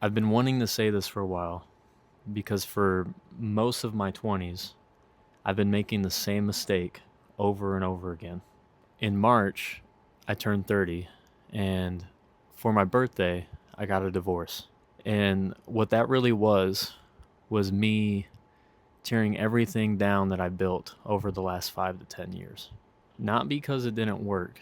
I've been wanting to say this for a while because for most of my 20s, I've been making the same mistake over and over again. In March, I turned 30, and for my birthday, I got a divorce. And what that really was me tearing everything down that I built over the last 5 to 10 years. Not because it didn't work,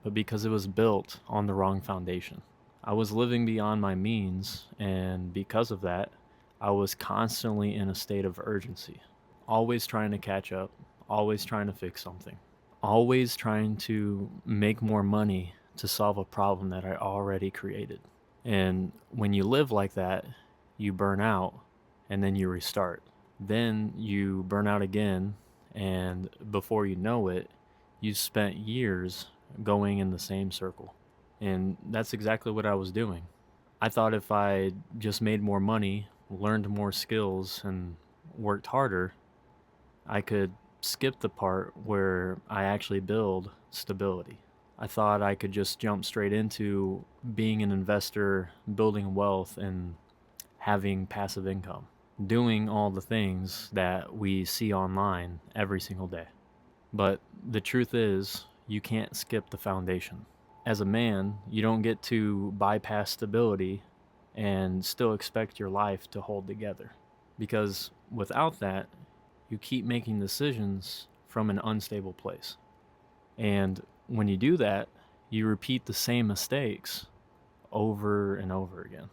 but because it was built on the wrong foundation. I was living beyond my means, and because of that, I was constantly in a state of urgency, always trying to catch up, always trying to fix something, always trying to make more money to solve a problem that I already created. And when you live like that, you burn out and then you restart. Then you burn out again, and before you know it, you spent years going in the same circle. And that's exactly what I was doing. I thought if I just made more money, learned more skills, and worked harder, I could skip the part where I actually build stability. I thought I could just jump straight into being an investor, building wealth, and having passive income, doing all the things that we see online every single day. But the truth is, you can't skip the foundation. As a man, you don't get to bypass stability and still expect your life to hold together. Because without that, you keep making decisions from an unstable place. And when you do that, you repeat the same mistakes over and over again.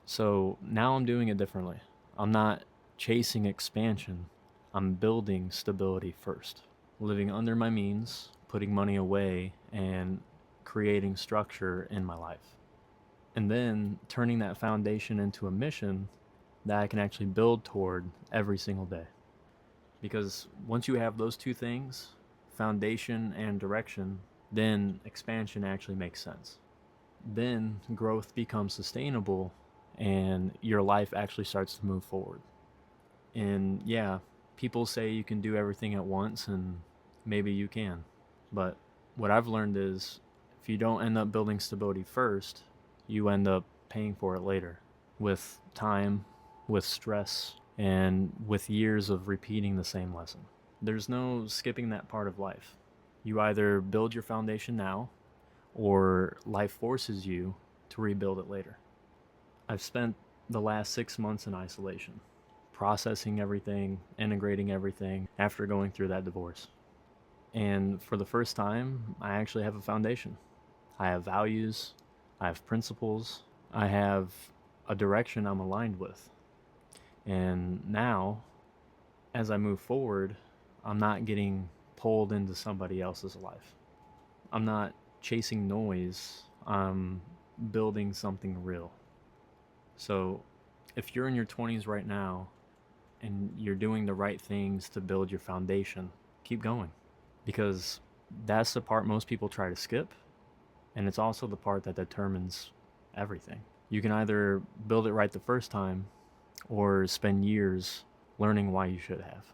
So now I'm doing it differently. I'm not chasing expansion, I'm building stability first. Living under my means, putting money away, and creating structure in my life. And then turning that foundation into a mission that I can actually build toward every single day. Because once you have those two things, foundation and direction, then expansion actually makes sense. Then growth becomes sustainable and your life actually starts to move forward. And yeah, people say you can do everything at once, and maybe you can. But what I've learned is if you don't end up building stability first, you end up paying for it later with time, with stress, and with years of repeating the same lesson. There's no skipping that part of life. You either build your foundation now, or life forces you to rebuild it later. I've spent the last 6 months in isolation, processing everything, integrating everything after going through that divorce. And for the first time, I actually have a foundation. I have values, I have principles, I have a direction I'm aligned with. And now, as I move forward, I'm not getting pulled into somebody else's life. I'm not chasing noise, I'm building something real. So, if you're in your 20s right now and you're doing the right things to build your foundation, keep going. Because that's the part most people try to skip, and it's also the part that determines everything. You can either build it right the first time or spend years learning why you should have.